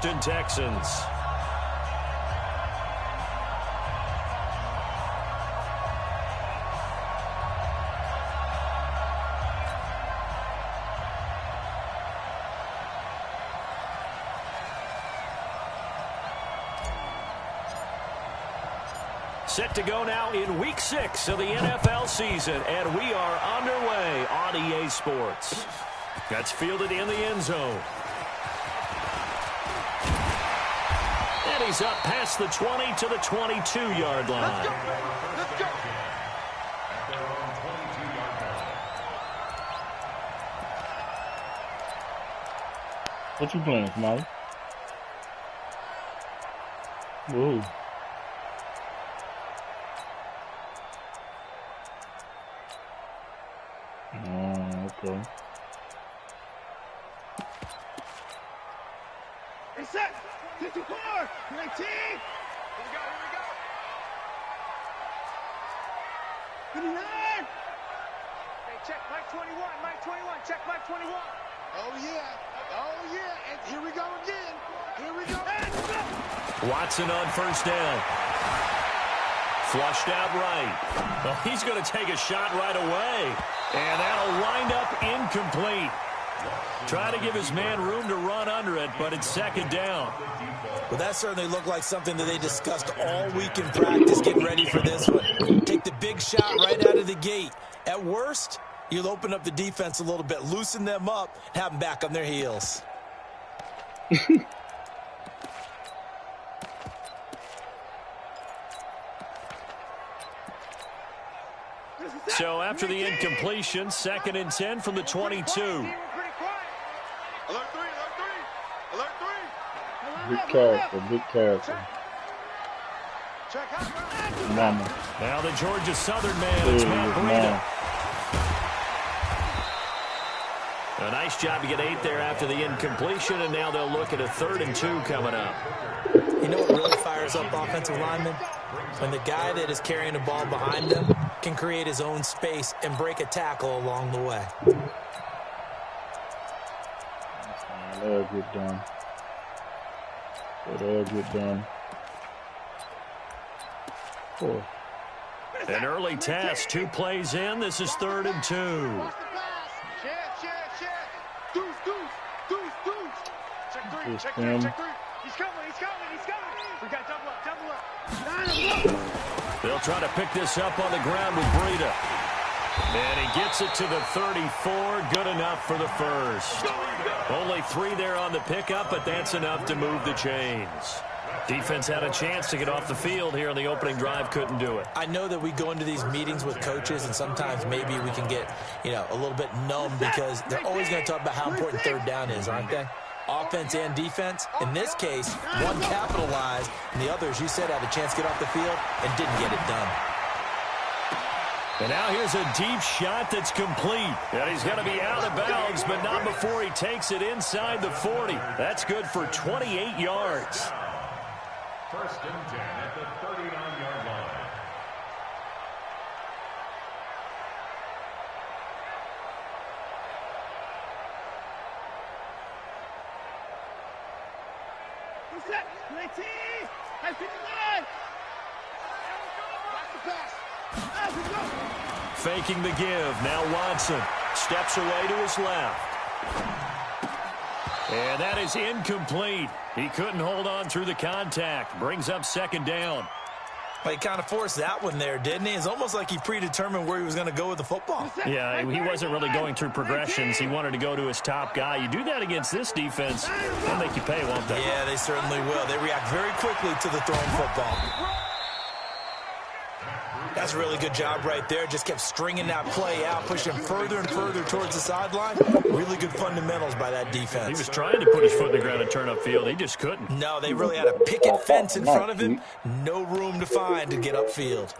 Texans. Set to go now in Week 6 of the NFL season, and we are underway on EA Sports. That's fielded in the end zone. And he's up past the 20 to the 22-yard line. Let's go. Let's go. What you playing, Molly? Whoa. Okay. It's set. 54. 19. Here we go. 59. Hey, check Mike 21. Mike 21. Check Mike 21. Oh, yeah. And here we go again. Here we go. Watson on first down. Flushed out right. Well, he's going to take a shot right away. And that'll wind up incomplete. Try to give his man room to run under it, but it's second down. Well, that certainly looked like something that they discussed all week in practice, getting ready for this one. Take the big shot right out of the gate. At worst, you'll open up the defense a little bit, loosen them up, and have them back on their heels. So after the incompletion, 2nd and 10 from the 22. Alert 3. Big character. Check out. Mama. Now the Georgia Southern man, it's Matt Breida. A nice job to get 8 there after the incompletion, and now they'll look at a 3rd and 2 coming up. You know what really fires up offensive linemen? When the guy that is carrying the ball behind them can create his own space and break a tackle along the way. That'll get done. Oh. An early test, 2 plays in. This is 3rd and 2. Check 3. He's coming. We got double up. They'll try to pick this up on the ground with Breida. And he gets it to the 34. Good enough for the first. Only 3 there on the pickup, but that's enough to move the chains. Defense had a chance to get off the field here on the opening drive, couldn't do it. I know that we go into these meetings with coaches, and sometimes maybe we can get, a little bit numb because they're always going to talk about how important 3rd down is, aren't they? Offense and defense. In this case, one capitalized, and the other, as you said, had a chance to get off the field and didn't get it done. And now here's a deep shot that's complete. And he's going to be out of bounds, but not before he takes it inside the 40. That's good for 28 yards. 1st and 10 at the 39-yard line. Set. 19. 59. Watch the pass. Faking the give. Now Watson steps away to his left. And that is incomplete. He couldn't hold on through the contact. Brings up 2nd down. Well, he kind of forced that one there, didn't he? It's almost like he predetermined where he was going to go with the football. Yeah, he wasn't really going through progressions. He wanted to go to his top guy. You do that against this defense, they'll make you pay, won't they? Yeah, they certainly will. They react very quickly to the thrown football. That's a really good job right there. Just kept stringing that play out, pushing further and further towards the sideline. Really good fundamentals by that defense. He was trying to put his foot in the ground and turn upfield. He just couldn't. No, they really had a picket fence in front of him. No room to find to get upfield.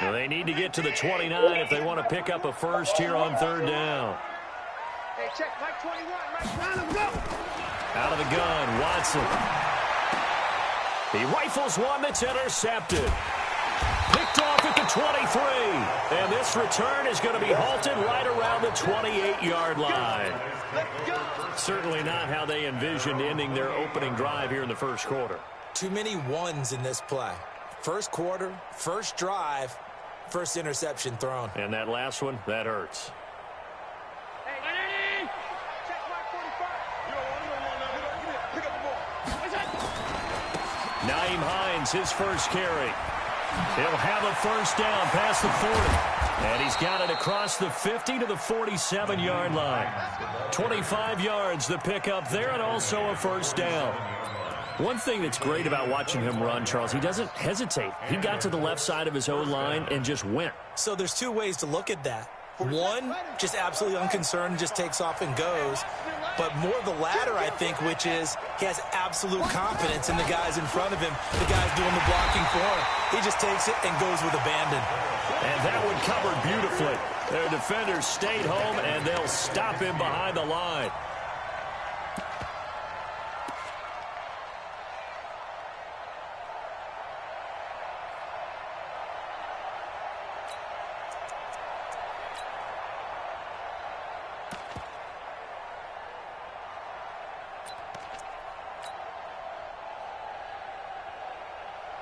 Well, they need to get to the 29 if they want to pick up a first here on 3rd down. Hey, check Mike 21. Mike, go. Out of the gun, Watson. He rifles one that's intercepted. Picked off at the 23. And this return is going to be halted right around the 28-yard line. Certainly not how they envisioned ending their opening drive here in the first quarter. Too many ones in this play. First quarter, first drive, first interception thrown. And that last one, that hurts. Naeem Hines, his first carry. He'll have a first down past the 40. And he's got it across the 50 to the 47-yard line. 25 yards the pickup there, and also a first down. One thing that's great about watching him run, Charles, he doesn't hesitate. He got to the left side of his O-line and just went. So there's two ways to look at that. One, just absolutely unconcerned, just takes off and goes. But more the latter, I think, which is he has absolute confidence in the guys in front of him, the guys doing the blocking for him. He just takes it and goes with abandon. And that one covered beautifully. Their defenders stayed home, and they'll stop him behind the line.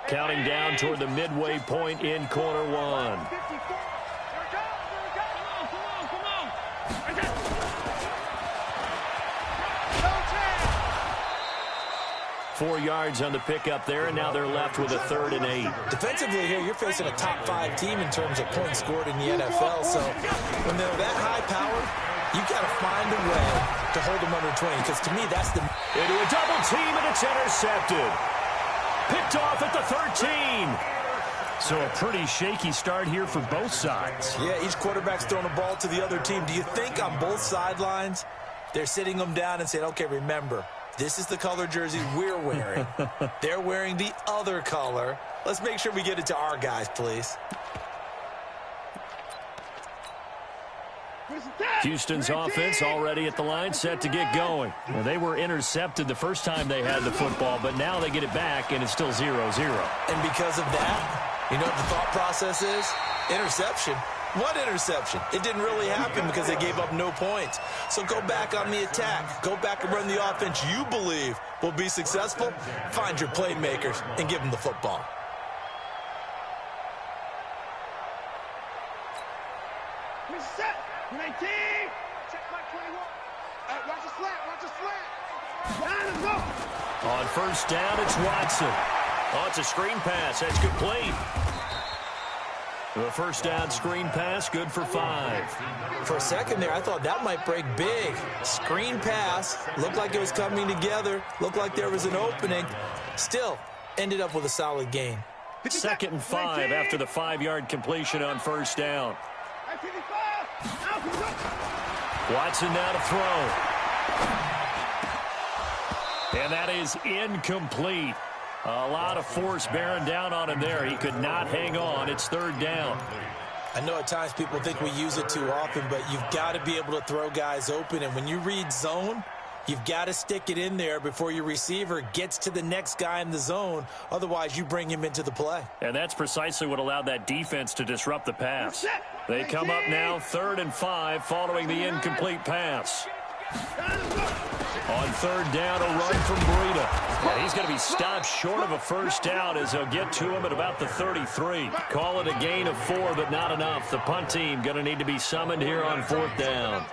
Counting down toward the midway point in quarter one. 4 yards on the pickup there, and now they're left with a 3rd and 8. Defensively here, you're facing a top-5 team in terms of points scored in the NFL. So when they're that high-powered, you've got to find a way to hold them under 20. Because to me, that's the... Into a double team, and it's intercepted. Picked off at the 13. So a pretty shaky start here for both sides. Yeah, each quarterback's throwing a ball to the other team. Do you think on both sidelines they're sitting them down and saying, okay, remember, this is the color jersey we're wearing. They're wearing the other color. Let's make sure we get it to our guys, please. Houston's offense already at the line, set to get going. Well, they were intercepted the first time they had the football, but now they get it back, and it's still 0-0. And because of that, you know what the thought process is? Interception. What interception? It didn't really happen because they gave up no points. So go back on the attack. Go back and run the offense you believe will be successful. Find your playmakers and give them the football. Set. 19. Check my 21. Watch the slant. Watch the slant. Down and go. On first down, it's Watson. Oh, it's a screen pass. That's complete. The first down screen pass, good for 5. For a second there, I thought that might break big. Screen pass. Looked like it was coming together. Looked like there was an opening. Still, ended up with a solid gain. 2nd and 5 after the 5-yard completion on first down. Watson now to throw. And that is incomplete. A lot of force bearing down on him there. He could not hang on. It's 3rd down. I know at times people think we use it too often, but you've got to be able to throw guys open. And when you read zone, you've got to stick it in there before your receiver gets to the next guy in the zone. Otherwise, you bring him into the play. And that's precisely what allowed that defense to disrupt the pass. They come up now 3rd and 5 following the incomplete pass. On 3rd down, a run from Breida. And he's going to be stopped short of a first down as he'll get to him at about the 33. Call it a gain of 4, but not enough. The punt team going to need to be summoned here on 4th down.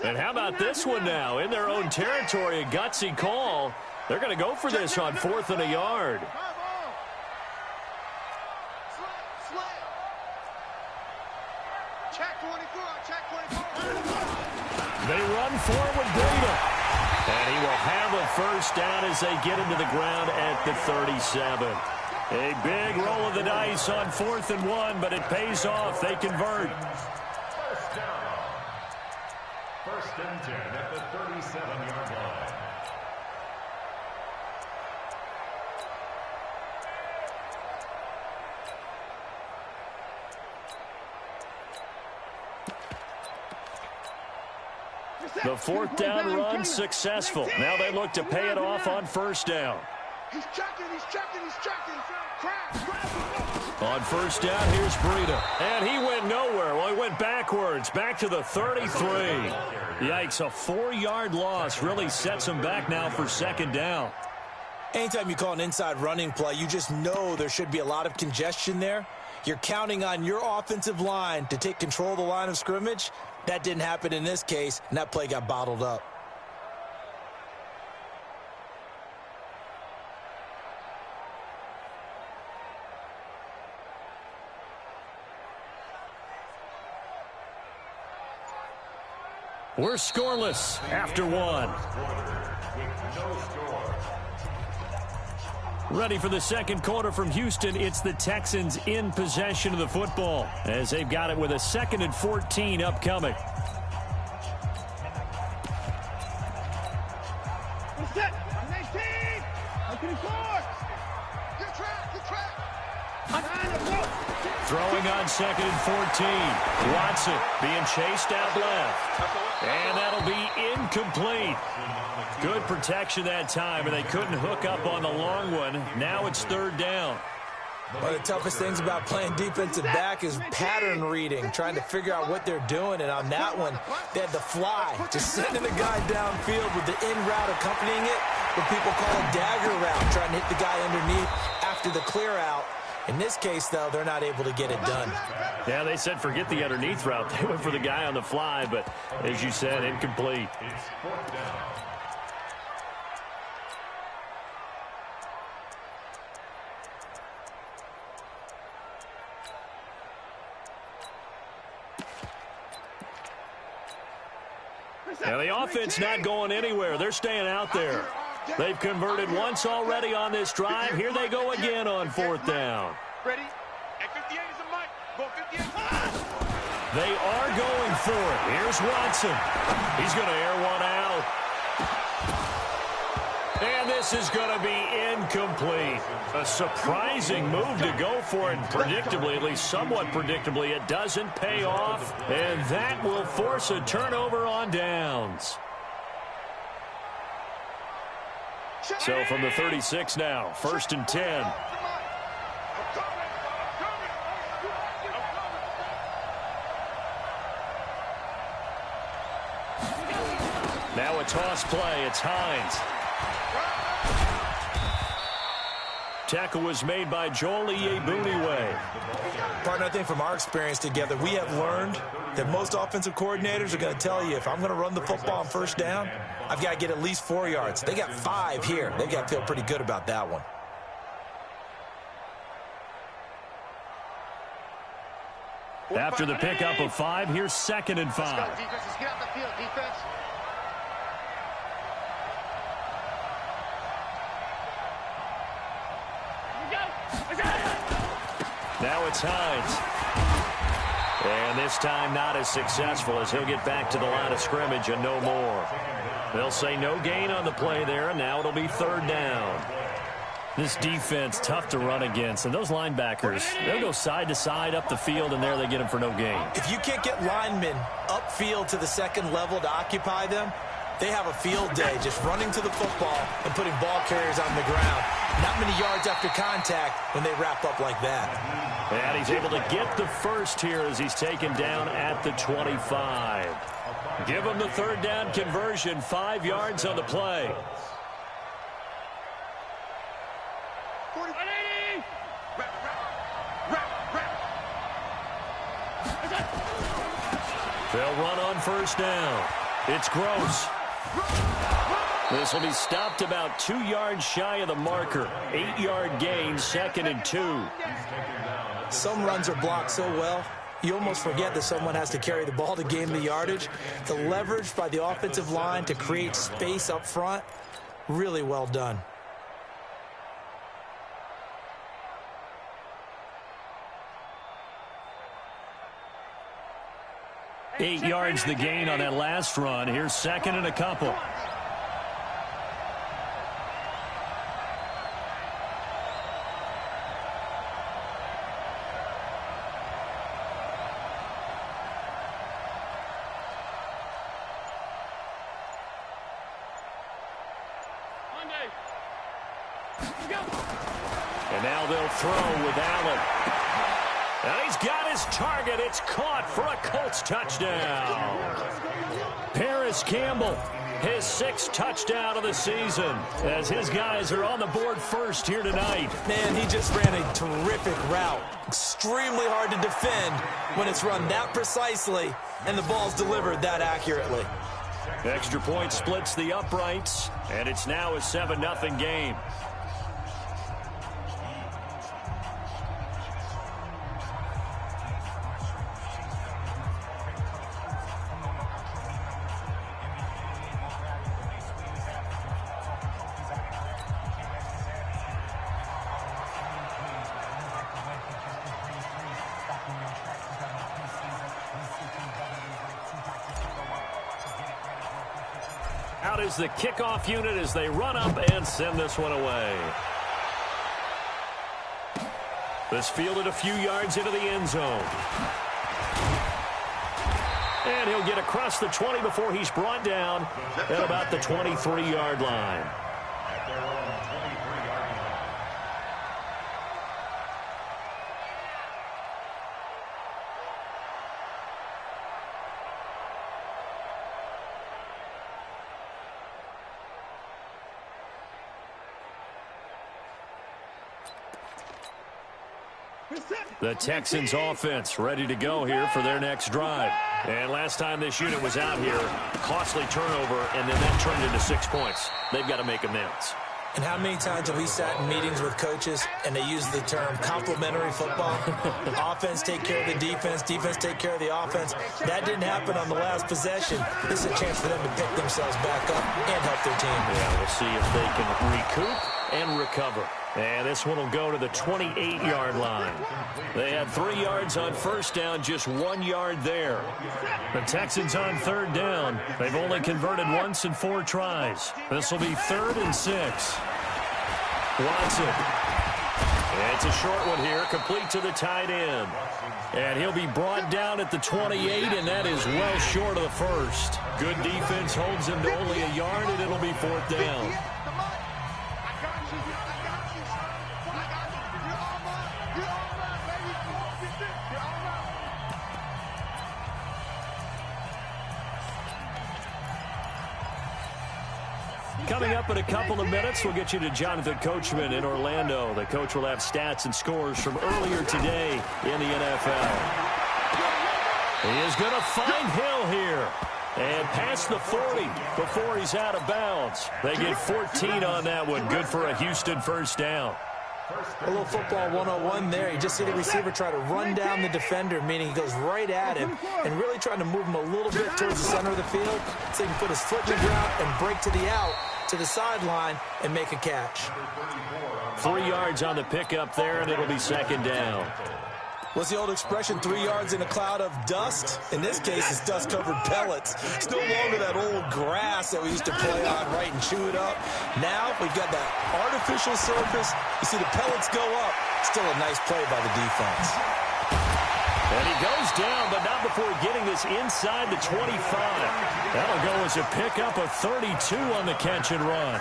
And how about this one now? In their own territory, a gutsy call. They're going to go for this on 4th and a yard. They run forward with Breida. And he will have a first down as they get into the ground at the 37. A big roll of the dice on 4th and 1, but it pays off. They convert. First and 10 at the 37-yard line. The fourth down run successful. Now they look to pay it off on first down. He's checking. On first down, here's Breida. And he went nowhere. Well, he went backwards, back to the 33. Yikes, a 4-yard loss really sets him back now for second down. Anytime you call an inside running play, you just know there should be a lot of congestion there. You're counting on your offensive line to take control of the line of scrimmage. That didn't happen in this case, and that play got bottled up. We're scoreless after one. Ready for the second quarter from Houston. It's the Texans in possession of the football as they've got it with a 2nd and 14 upcoming. Throwing on 2nd and 14. Watson being chased out left. And that'll be incomplete. Good protection that time, and they couldn't hook up on the long one. Now it's third down. One of the toughest things about playing defensive back is pattern reading, trying to figure out what they're doing. And on that one, they had the fly, just sending the guy downfield with the in route accompanying it, what people call a dagger route, trying to hit the guy underneath after the clear out. In this case, though, they're not able to get it done. Yeah, they said forget the underneath route. They went for the guy on the fly, but as you said, incomplete. Now the offense not going anywhere. They're staying out there. They've converted once already on this drive. Here they go again on fourth down. Ready? At 58 is a mic. Go 58. They are going for it. Here's Watson. He's going to air one out. And this is going to be incomplete. A surprising move to go for it. Predictably, at least somewhat predictably, it doesn't pay off. And that will force a turnover on downs. So from the 36 now, 1st and 10. Now a toss play. It's Hines. Tackle was made by Joel Iyiegbuniwe. Partner, I think from our experience together, we have learned that most offensive coordinators are going to tell you, if I'm going to run the football on first down, I've got to get at least 4 yards. They got 5 here. They've got to feel pretty good about that one. After the pickup of 5, here's 2nd and 5. Let's go, defense. Let's get out the field, defense. Now it's Hines. And this time not as successful as he'll get back to the line of scrimmage and no more. They'll say no gain on the play there, and now it'll be third down. This defense, tough to run against. And those linebackers, they'll go side to side up the field, and there they get them for no gain. If you can't get linemen upfield to the second level to occupy them, they have a field day just running to the football and putting ball carriers on the ground. Not many yards after contact when they wrap up like that. And he's able to get the first here as he's taken down at the 25. Give him the third down conversion, 5 yards on the play. They'll run on first down. It's Gross. This will be stopped about 2 yards shy of the marker. 8-yard gain, 2nd and 2. Some runs are blocked so well, you almost forget that someone has to carry the ball to gain the yardage. The leverage by the offensive line to create space up front, really well done. Eight yards the gain on that last run. Here's 2nd and a couple. And now they'll throw with Allen. And he's got his target. It's caught for a Colts touchdown. Paris Campbell, his 6th touchdown of the season, as his guys are on the board first here tonight. Man, he just ran a terrific route. Extremely hard to defend when it's run that precisely and the ball's delivered that accurately. Extra point splits the uprights, and it's now a 7-0 game. Out is the kickoff unit as they run up and send this one away. This fielded a few yards into the end zone. And he'll get across the 20 before he's brought down at about the 23-yard line. The Texans offense ready to go here for their next drive. And last time this unit was out here, costly turnover, and then that turned into 6 points. They've got to make amends. And how many times have we sat in meetings with coaches and they use the term complementary football? Offense take care of the defense, defense take care of the offense. That didn't happen on the last possession. This is a chance for them to pick themselves back up and help their team. Yeah, we'll see if they can recoup and recover. And this one will go to the 28-yard line. They had 3 yards on first down, just 1 yard there. The Texans on third down. They've only converted once in 4 tries. This will be 3rd and 6. Watson. It's a short one here, complete to the tight end. And he'll be brought down at the 28, and that is well short of the first. Good defense holds him to only a yard, and it'll be 4th down. Coming up in a couple of minutes, we'll get you to Jonathan Coachman in Orlando. The coach will have stats and scores from earlier today in the NFL. He is going to find Hill here and past the 40 before he's out of bounds. They get 14 on that one. Good for a Houston first down. A little football 101 there. You just see the receiver try to run down the defender, meaning he goes right at him and really trying to move him a little bit towards the center of the field so he can put his foot in the ground and break to the out, to the sideline, and make a catch. 3 yards on the pickup there, and it'll be 2nd down. What's the old expression, 3 yards in a cloud of dust? In this case, it's dust-covered pellets. It's no longer that old grass that we used to play on, right, and chew it up. Now we've got that artificial surface. You see the pellets go up. Still a nice play by the defense. And he goes down, but not before getting this inside the 25. That'll go as a pickup of 32 on the catch and run.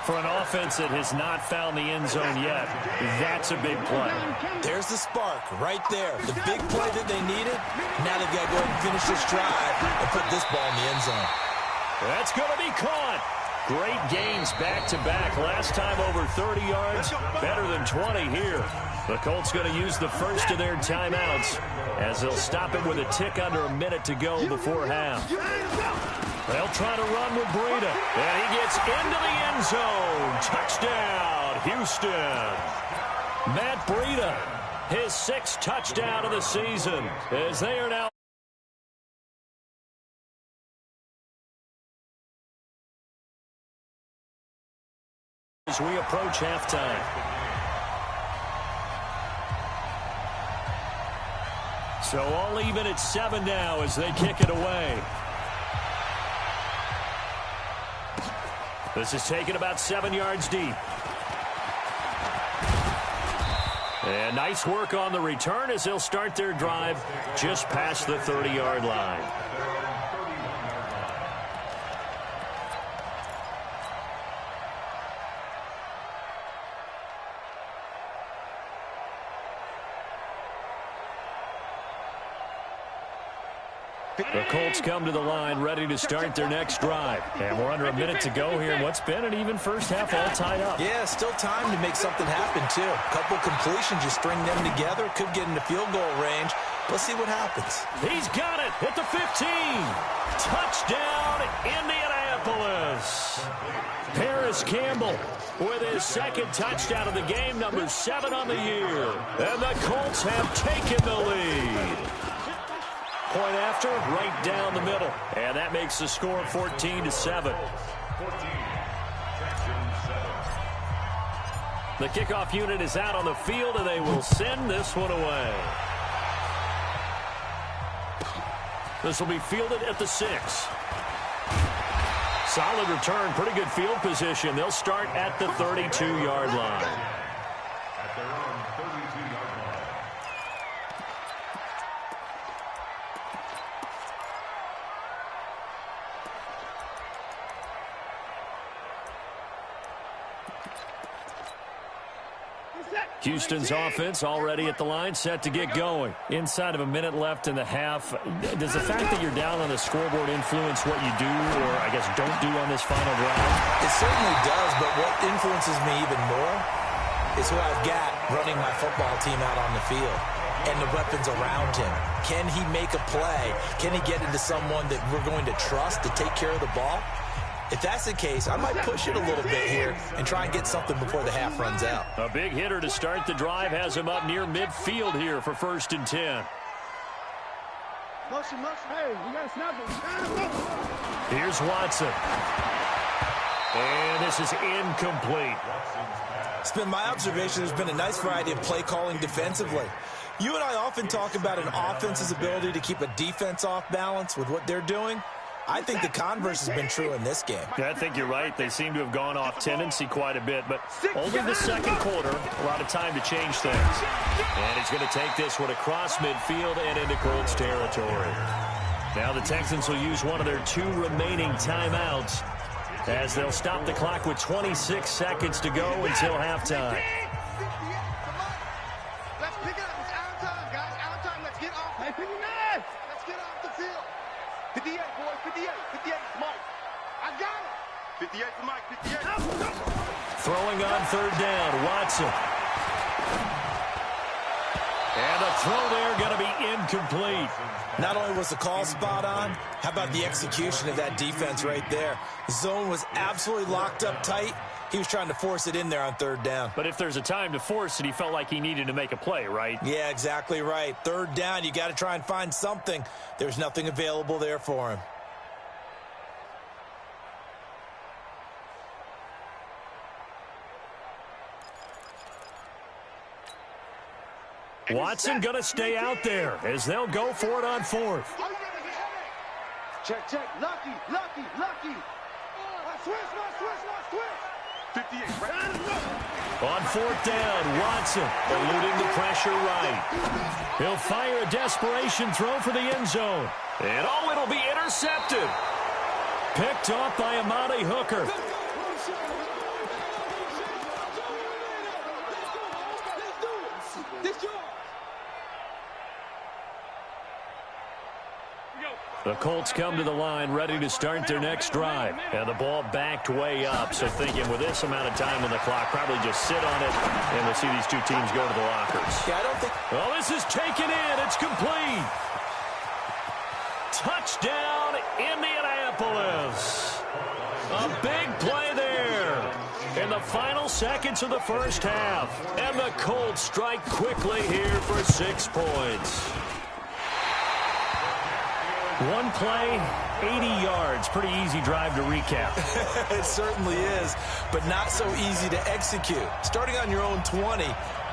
For an offense that has not found the end zone yet, that's a big play. There's the spark right there. The big play that they needed. Now they've got to go ahead and finish this drive and put this ball in the end zone. That's going to be caught. Great gains back-to-back. Last time over 30 yards, better than 20 here. The Colts going to use the first of their timeouts as they'll stop it with a tick under a minute to go before half. They'll try to run with Breida, and he gets into the end zone. Touchdown, Houston. Matt Breida, his 6th touchdown of the season, as they are now as we approach halftime. So all even at 7 now as they kick it away. This is taken about 7 yards deep. And nice work on the return as they'll start their drive just past the 30-yard line. The Colts come to the line, ready to start their next drive. And we're under a minute to go here in what's been an even first half, all tied up. Yeah, still time to make something happen, too. A couple completions, you string them together, could get into field goal range. Let's see what happens. He's got it at the 15. Touchdown, Indianapolis. Paris Campbell with his second touchdown of the game, number 7 on the year. And the Colts have taken the lead. Point after, right down the middle. And that makes the score 14-7. The kickoff unit is out on the field, and they will send this one away. This will be fielded at the 6. Solid return, pretty good field position. They'll start at the 32-yard line. At their own 32-yard line. Houston's offense already at the line, set to get going. Inside of a minute left in the half. Does the fact that you're down on the scoreboard influence what you do, or I guess don't do on this final drive? It certainly does, but what influences me even more is who I've got running my football team out on the field and the weapons around him. Can he make a play? Can he get into someone that we're going to trust to take care of the ball? If that's the case, I might push it a little bit here and try and get something before the half runs out. A big hitter to start the drive has him up near midfield here for 1st and 10. Motion. Hey, you got to snap it. Here's Watson. And this is incomplete. It's been my observation there's been a nice variety of play calling defensively. You and I often talk about an offense's ability to keep a defense off balance with what they're doing. I think the converse has been true in this game. Yeah, I think you're right. They seem to have gone off tendency quite a bit, but only the second quarter. A lot of time to change things. And he's going to take this one across midfield and into Colts territory. Now the Texans will use one of their 2 remaining timeouts as they'll stop the clock with 26 seconds to go until halftime. Let's pick it up. It's out of time, guys. Out of time. Let's get off. Hey, 59. Let's get off the field. 58, boys. 58. 58. Mike. I got it. 58 for Mike. 58. Throwing on 3rd down, Watson. And the throw there going to be incomplete. Not only was the call spot on, how about the execution of that defense right there? The zone was absolutely locked up tight. He was trying to force it in there on 3rd down. But if there's a time to force it, he felt like he needed to make a play, right? Yeah, exactly right. 3rd down, you got to try and find something. There's nothing available there for him. Watson going to stay out there as they'll go for it on 4th. Check. Lucky. Switch. 58. On 4th down, Watson eluding the pressure right. He'll fire a desperation throw for the end zone. And it'll be intercepted. Picked off by Amani Hooker. The Colts come to the line ready to start their next drive. And the ball backed way up. So thinking with this amount of time on the clock, probably just sit on it. And we'll see these 2 teams go to the lockers. Yeah, I don't think... Well, this is taken in. It's complete. Touchdown, Indianapolis. A big play there in the final seconds of the first half. And the Colts strike quickly here for 6 points. One play, 80 yards. Pretty easy drive to recap. It certainly is, but not so easy to execute. Starting on your own 20,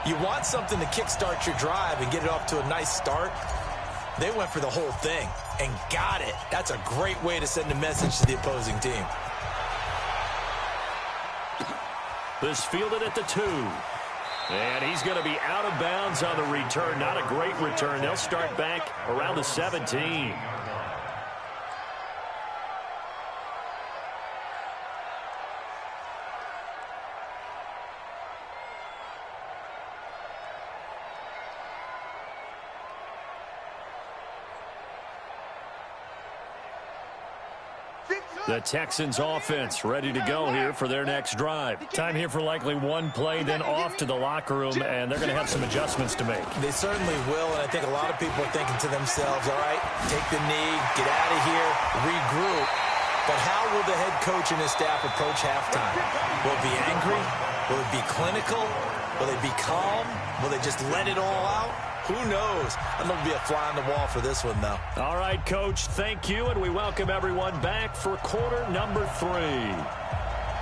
you want something to kickstart your drive and get it off to a nice start. They went for the whole thing and got it. That's a great way to send a message to the opposing team. This fielded at the 2. And he's going to be out of bounds on the return. Not a great return. They'll start back around the 17. The Texans offense ready to go here for their next drive. Time here for likely one play, then off to the locker room, and they're going to have some adjustments to make. They certainly will, and I think a lot of people are thinking to themselves, all right, take the knee, get out of here, regroup. But how will the head coach and his staff approach halftime? Will it be angry? Will it be clinical? Will they be calm? Will they just let it all out? Who knows? I'm going to be a fly on the wall for this one, though. All right, Coach, thank you, and we welcome everyone back for quarter number 3.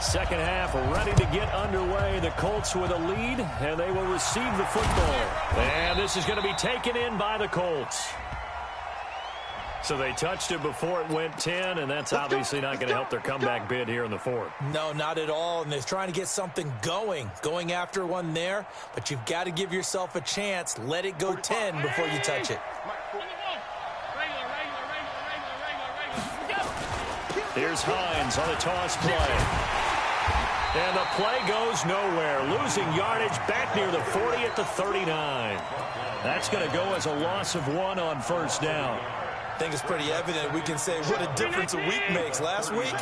Second half ready to get underway. The Colts with a lead, and they will receive the football. And this is going to be taken in by the Colts. So they touched it before it went 10, and that's obviously not going to help their comeback bid here in the 4th. No, not at all, and they're trying to get something going after one there, but you've got to give yourself a chance. Let it go 10 before you touch it. Here's Hines on the toss play. And the play goes nowhere. Losing yardage back near the 40 at the 39. That's going to go as a loss of 1 on first down. I think it's pretty evident. We can say what a difference a week makes. Last week,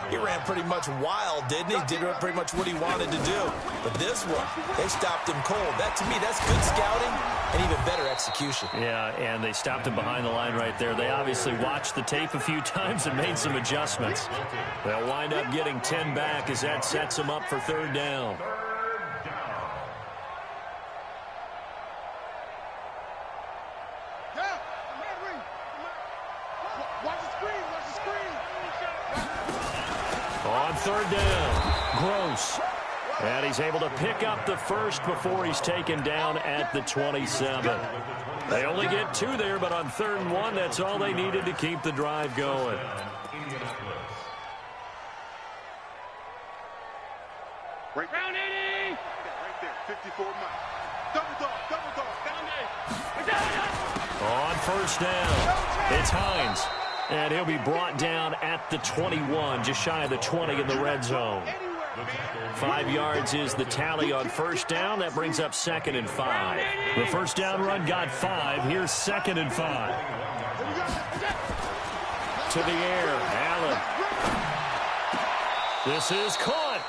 he ran pretty much wild, didn't he? Did pretty much what he wanted to do. But this one, they stopped him cold. That, to me, that's good scouting and even better execution. Yeah, and they stopped him behind the line right there. They obviously watched the tape a few times and made some adjustments. They'll wind up getting 10 back as that sets them up for third down. On third down, Gross. And he's able to pick up the first before he's taken down at the 27. They only get 2 there, but on 3rd and 1, that's all they needed to keep the drive going. Right round 80. Right there, 54 miles. Double dog. On first down, it's Hines. And he'll be brought down at the 21, just shy of the 20 in the red zone. 5 yards is the tally on first down. That brings up 2nd and 5. The first down run got 5. Here's 2nd and 5. To the air, Allen. This is caught.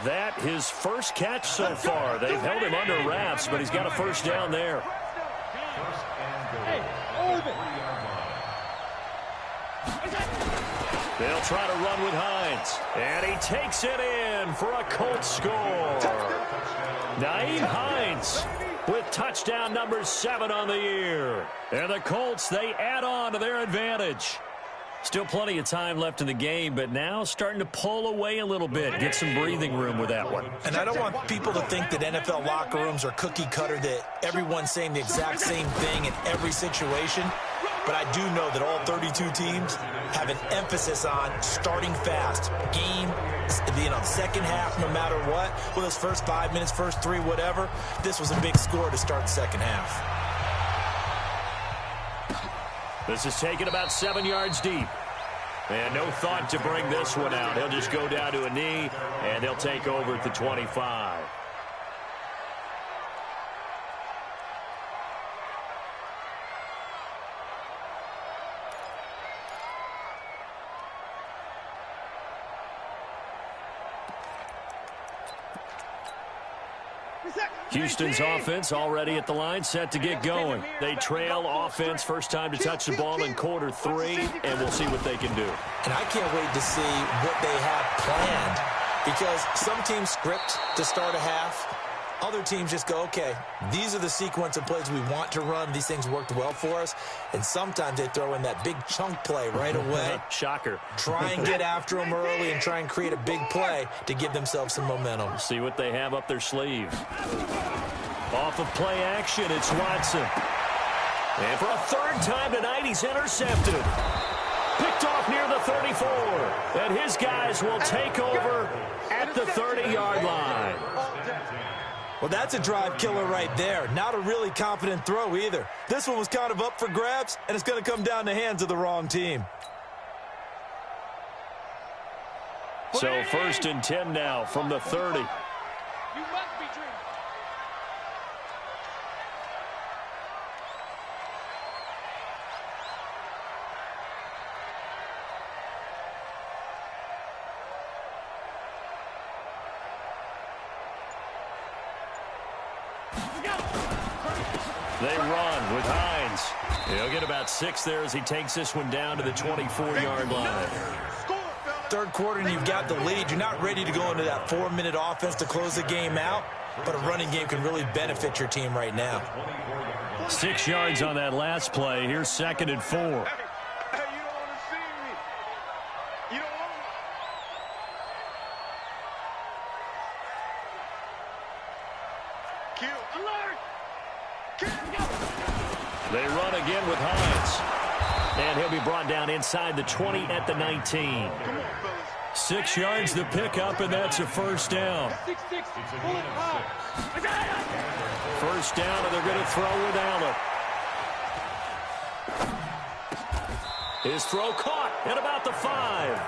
That his first catch so far. They've held him under wraps, but he's got a first down there. They'll try to run with Hines. And he takes it in for a Colts score. Nyheim Hines with touchdown number 7 on the year. And the Colts, they add on to their advantage. Still plenty of time left in the game, but now starting to pull away a little bit. Get some breathing room with that one. And I don't want people to think that NFL locker rooms are cookie cutter, that everyone's saying the exact same thing in every situation. But I do know that all 32 teams have an emphasis on starting fast. Game, second half, no matter what. Well, this first 5 minutes, first 3, whatever. This was a big score to start the second half. This is taken about 7 yards deep. And no thought to bring this one out. He'll just go down to a knee, and he'll take over at the 25. Houston's offense already at the line, set to get going. They trail offense, first time to touch the ball in quarter 3, and we'll see what they can do. And I can't wait to see what they have planned, because some teams script to start a half. Other teams just go, okay, these are the sequence of plays we want to run. These things worked well for us. And sometimes they throw in that big chunk play right away. Shocker. Try and get after them early and try and create a big play to give themselves some momentum. See what they have up their sleeve. Off of play action, it's Watson. And for a 3rd time tonight, he's intercepted. Picked off near the 34. And his guys will take over at the 30-yard line. Well, that's a drive killer right there. Not a really confident throw either. This one was kind of up for grabs, and it's going to come down the hands of the wrong team. So 1st and 10 now from the 30. They run with Hines. He'll get about 6 there as he takes this one down to the 24-yard line. Third quarter and you've got the lead. You're not ready to go into that 4-minute offense to close the game out, but a running game can really benefit your team right now. 6 yards on that last play. Here's 2nd and 4. Hey, you don't want to see me. You don't want to. Kill. Alert. Kill. They run again with Hines. And he'll be brought down inside the 20 at the 19. Come on, fellas. 6 yards to pick up, and that's a first down. 6-6. Pull it out. First down, and they're going to throw with Allen. His throw caught at about the 5.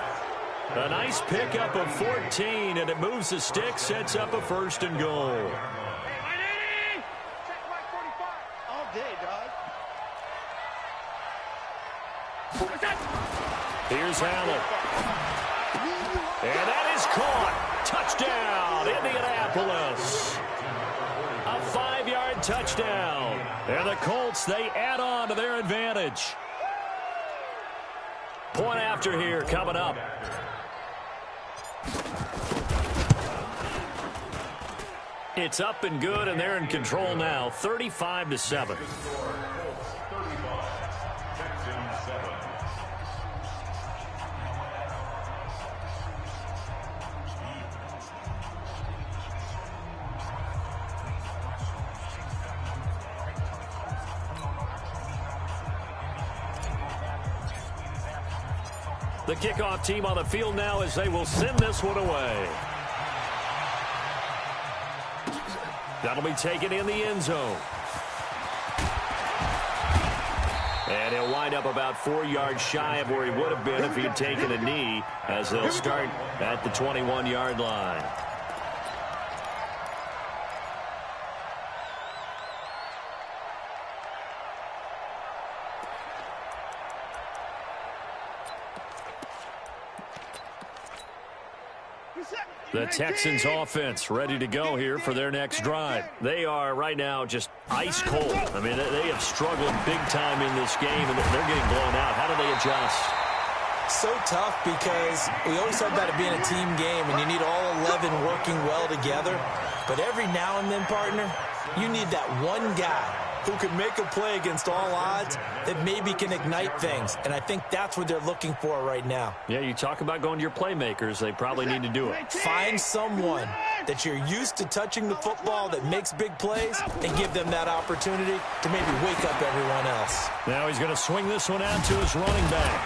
A nice pickup of 14, and it moves the stick, sets up a 1st and goal. Check right 45. All day, dog. Here's Allen. And that is caught. Touchdown, Indianapolis. A 5-yard touchdown. And the Colts, they add on to their advantage. Point after here coming up. It's up and good, and they're in control now, 35-7. The kickoff team on the field now as they will send this one away. That'll be taken in the end zone. And he'll wind up about 4 yards shy of where he would have been if he'd taken a knee, as they'll start at the 21-yard line. The Texans offense ready to go here for their next drive. They are right now just ice cold. I mean, they have struggled big time in this game, and they're getting blown out. How do they adjust? So tough because we always talk about it being a team game, and you need all 11 working well together. But every now and then, partner, you need that one guy who can make a play against all odds that maybe can ignite things. And I think that's what they're looking for right now. Yeah, you talk about going to your playmakers. They probably need to do it. Find someone that you're used to touching the football that makes big plays and give them that opportunity to maybe wake up everyone else. Now he's going to swing this one out to his running back.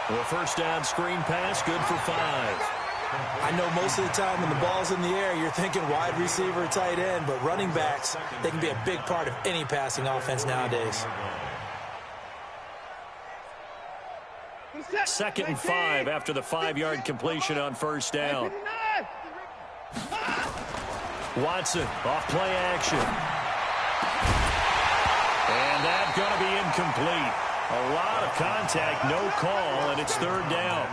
The first down screen pass, good for 5. I know most of the time when the ball's in the air, you're thinking wide receiver, tight end, but running backs, they can be a big part of any passing offense nowadays. 2nd and 5 after the 5-yard completion on first down. Watson off play action. And that's going to be incomplete. A lot of contact, no call, and it's 3rd down.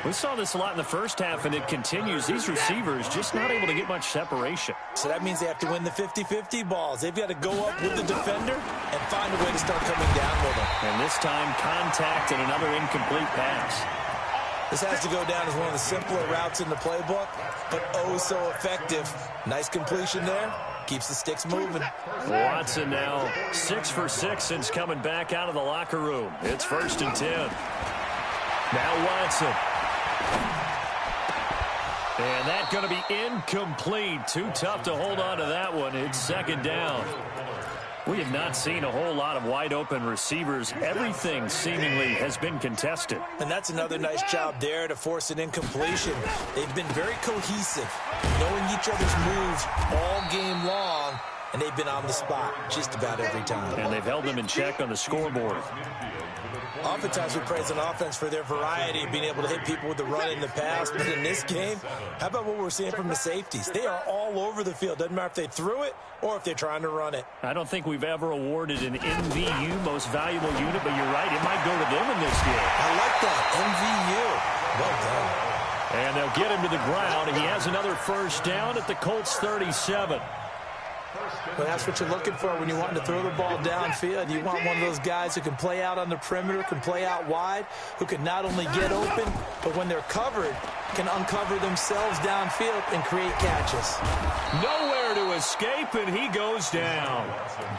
We saw this a lot in the first half, and it continues. These receivers just not able to get much separation. So that means they have to win the 50-50 balls. They've got to go up with the defender and find a way to start coming down with them. And this time, contact and another incomplete pass. This has to go down as one of the simpler routes in the playbook, but oh so effective. Nice completion there. Keeps the sticks moving. Watson now 6 for 6 since coming back out of the locker room. It's 1st and 10. Now Watson. And that's going to be incomplete. Too tough to hold on to that one. It's 2nd down. We have not seen a whole lot of wide-open receivers. Everything seemingly has been contested. And that's another nice job there to force an incompletion. They've been very cohesive, knowing each other's moves all game long, and they've been on the spot just about every time. And they've held them in check on the scoreboard. Oftentimes we praise an offense for their variety, being able to hit people with the run in the pass. But in this game, how about what we're seeing from the safeties? They are all over the field. Doesn't matter if they threw it or if they're trying to run it. I don't think we've ever awarded an MVU, most valuable unit, but you're right, it might go to them in this game. I like that, MVU. Well done. And they'll get him to the ground. He has another first down at the Colts 37. Well, that's what you're looking for when you're wanting to throw the ball downfield. You want one of those guys who can play out on the perimeter, can play out wide, who can not only get open, but when they're covered, can uncover themselves downfield and create catches. Nowhere to escape, and he goes down.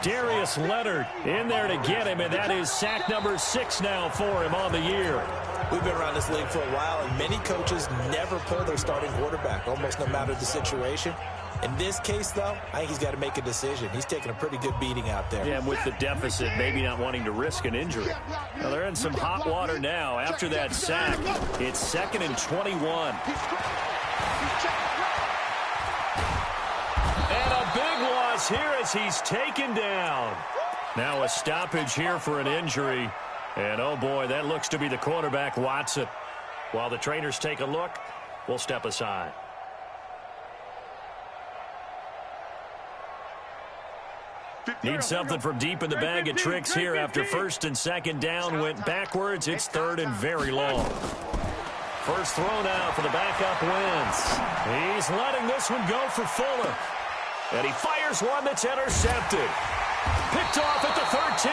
Darius Leonard in there to get him, and that is sack number 6 now for him on the year. We've been around this league for a while, and many coaches never pull their starting quarterback, almost no matter the situation. In this case, though, I think he's got to make a decision. He's taking a pretty good beating out there. Yeah, and with the deficit, maybe not wanting to risk an injury. Now, they're in some hot water now. After that sack, it's 2nd and 21. And a big loss here as he's taken down. Now a stoppage here for an injury. And, oh, boy, that looks to be the quarterback, Watson. While the trainers take a look, we'll step aside. Need something from deep in the bag of tricks here after 1st and 2nd down went backwards. It's 3rd and very long. First throw now for the backup wins. He's letting this one go for Fuller. And he fires one that's intercepted. Picked off at the 13.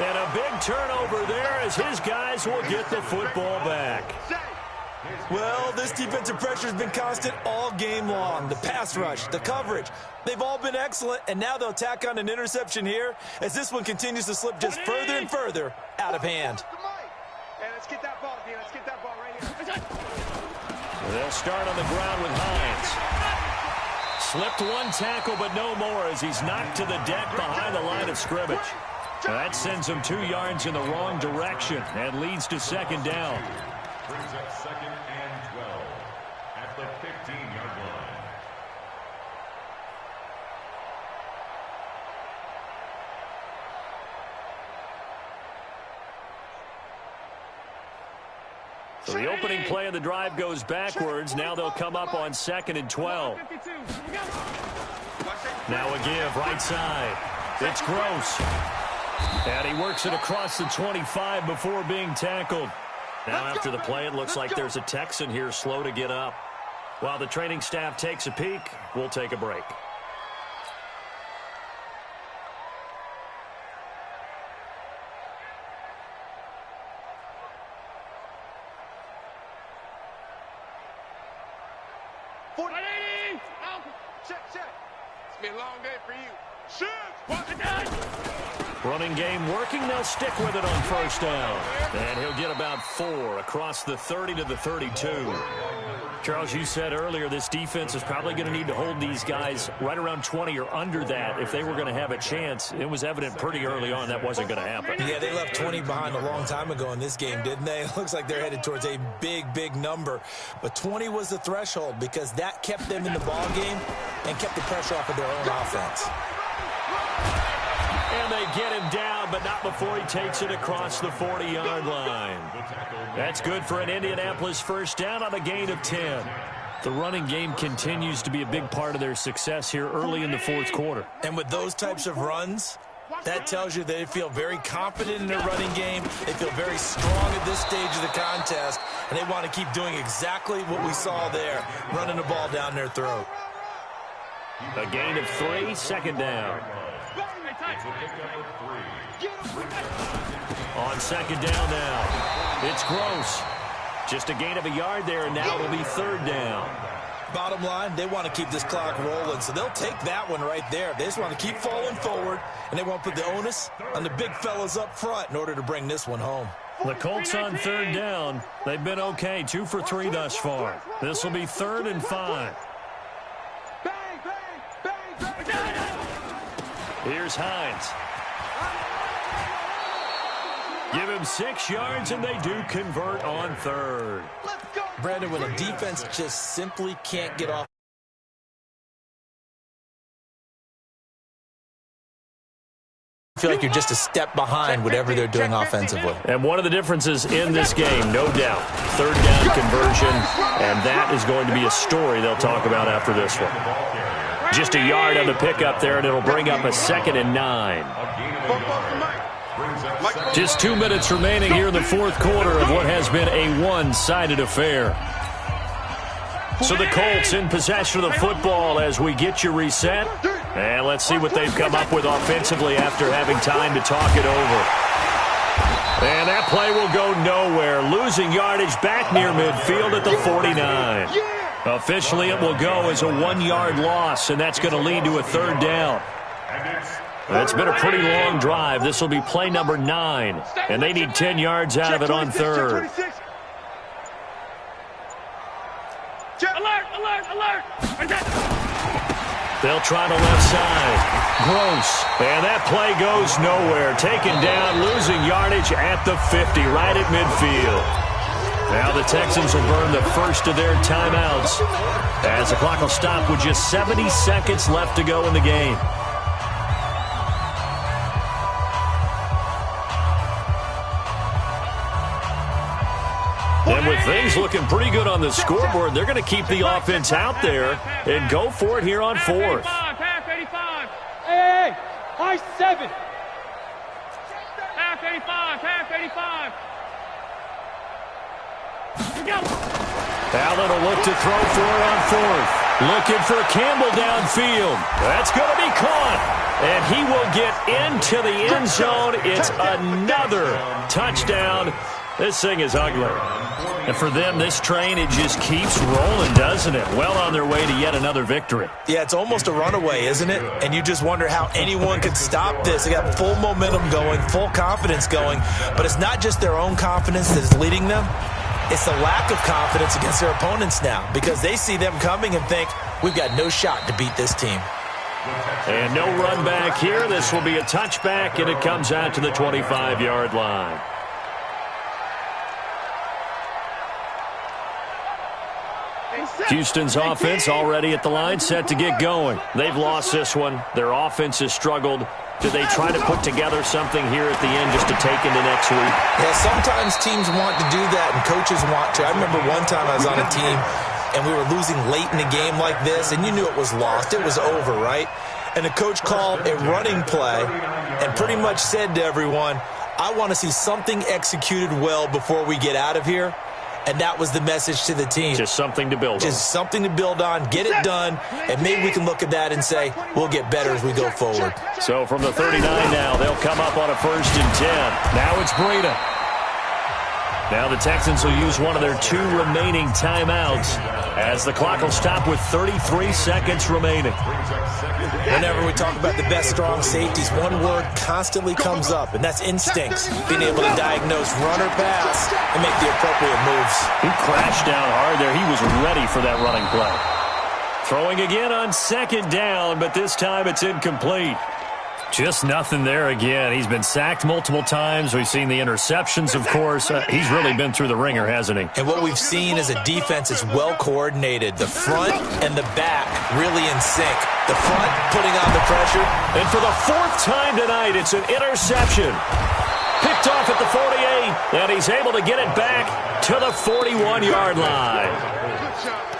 And a big turnover there as his guys will get the football back. Well, this defensive pressure has been constant all game long. The pass rush, the coverage, they've all been excellent, and now they'll tack on an interception here as this one continues to slip just further and further out of hand. Hey, let's get that ball, D. Let's get that ball right here. They'll start on the ground with Hines. Slipped one tackle, but no more as he's knocked to the deck behind the line of scrimmage. That sends him 2 yards in the wrong direction and leads to 2nd down. Brings up 2nd and 12 at the 15-yard line. So the opening play of the drive goes backwards. Now they'll come up on 2nd and 12. Now a give, right side. It's Gross. And he works it across the 25 before being tackled. Now after the play, it looks like there's a Texan here slow to get up. While the training staff takes a peek, we'll take a break. It's been a long day for you. Running game working. They'll stick with it on 1st down. And he'll get about 4 across the 30 to the 32. Charles, you said earlier this defense is probably going to need to hold these guys right around 20 or under that if they were going to have a chance. It was evident pretty early on that wasn't going to happen. Yeah, they left 20 behind a long time ago in this game, didn't they? It looks like they're headed towards a big, big number. But 20 was the threshold because that kept them in the ball game and kept the pressure off of their own offense. And they get him down, but not before he takes it across the 40-yard line. That's good for an Indianapolis 1st down on a gain of 10. The running game continues to be a big part of their success here early in the 4th quarter. And with those types of runs, that tells you they feel very confident in their running game. They feel very strong at this stage of the contest, and they want to keep doing exactly what we saw there, running the ball down their throat. A gain of 3, 2nd down. On 2nd down now, it's Gross. Just a gain of a yard there, and now it'll be 3rd down. Bottom line, they want to keep this clock rolling, so they'll take that one right there. They just want to keep falling forward, and they won't put the onus on the big fellas up front in order to bring this one home. The Colts on 3rd down. They've been okay, 2 for 3 thus far. This will be 3rd and 5. Here's Hines. Give him 6 yards, and they do convert on 3rd. Brandon, when a defense just simply can't get off, I feel like you're just a step behind whatever they're doing offensively. And one of the differences in this game, no doubt, 3rd down conversion, and that is going to be a story they'll talk about after this one. Just a yard on the pickup there, and it'll bring up a 2nd and 9. Just 2 minutes remaining here in the 4th quarter of what has been a one-sided affair. So the Colts in possession of the football as we get you reset. And let's see what they've come up with offensively after having time to talk it over. And that play will go nowhere. Losing yardage back near midfield at the 49. Officially, it will go as a 1-yard loss, and that's going to lead to a 3rd down. It's been a pretty long drive. This will be play number 9, and they need 10 yards out of it on 3rd. Alert, alert, alert! They'll try the left side. Gross. And that play goes nowhere. Taken down, losing yardage at the 50, right at midfield. Now the Texans will burn the first of their timeouts as the clock will stop with just 70 seconds left to go in the game. And with things looking pretty good on the scoreboard, they're going to keep the offense out there and go for it here on 4th. Half 85. Hey, high 7. Half 85, half 85. Allen will look to throw for it on 4th. Looking for Campbell downfield. That's going to be caught. And he will get into the end zone. It's another touchdown. This thing is ugly. And for them, this train, it just keeps rolling, doesn't it? Well on their way to yet another victory. Yeah, it's almost a runaway, isn't it? And you just wonder how anyone could stop this. They got full momentum going, full confidence going. But it's not just their own confidence that is leading them. It's the lack of confidence against their opponents now because they see them coming and think, we've got no shot to beat this team. And no run back here. This will be a touchback, and it comes out to the 25-yard line. Houston's offense already at the line, set to get going. They've lost this one. Their offense has struggled. Do they try to put together something here at the end just to take into next week? Yeah, sometimes teams want to do that and coaches want to. I remember one time I was on a team and we were losing late in a game like this, and you knew it was lost. It was over, right? And the coach called a running play and pretty much said to everyone, I want to see something executed well before we get out of here. And that was the message to the team. Just something to build on. Just something to build on, get it done, and maybe we can look at that and say, we'll get better as we go forward. So from the 39 now, they'll come up on a 1st and 10. Now it's Breida. Now the Texans will use one of their 2 remaining timeouts as the clock will stop with 33 seconds remaining. Whenever we talk about the best strong safeties, one word constantly comes up, and that's instincts. Being able to diagnose run or pass and make the appropriate moves. He crashed down hard there. He was ready for that running play. Throwing again on 2nd down, but this time it's incomplete. Just nothing there again. He's been sacked multiple times. We've seen the interceptions, of course. He's really been through the ringer, hasn't he? And what we've seen is a defense that's well coordinated. The front and the back really in sync. The front putting on the pressure. And for the 4th time tonight, it's an interception. Picked off at the 48, and he's able to get it back to the 41-yard line.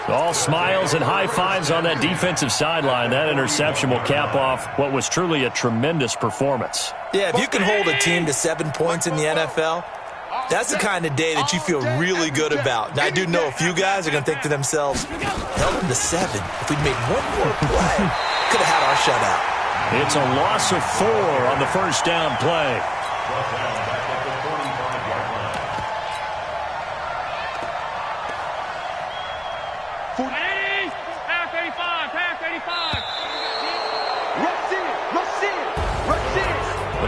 All smiles and high fives on that defensive sideline. That interception will cap off what was truly a tremendous performance. Yeah, if you can hold a team to 7 points in the NFL, that's the kind of day that you feel really good about. Now, I do know a few guys are going to think to themselves, held them to 7. If we'd made one more play, could have had our shutout. It's a loss of 4 on the 1st down play.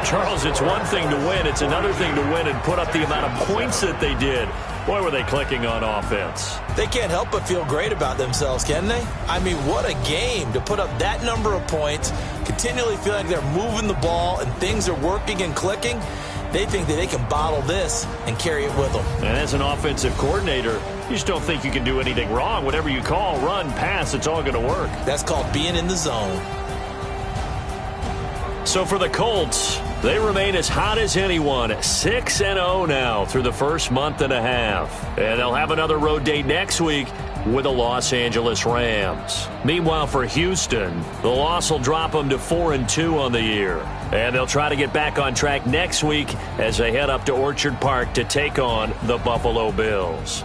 Charles, it's one thing to win. It's another thing to win and put up the amount of points that they did. Boy, were they clicking on offense. They can't help but feel great about themselves, can they? I mean, what a game to put up that number of points, continually feel like they're moving the ball and things are working and clicking. They think that they can bottle this and carry it with them. And as an offensive coordinator, you just don't think you can do anything wrong. Whatever you call, run, pass, it's all going to work. That's called being in the zone. So for the Colts, they remain as hot as anyone, 6-0 now through the first month and a half. And they'll have another road date next week with the Los Angeles Rams. Meanwhile, for Houston, the loss will drop them to 4-2 on the year. And they'll try to get back on track next week as they head up to Orchard Park to take on the Buffalo Bills.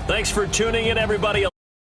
Thanks for tuning in, everybody.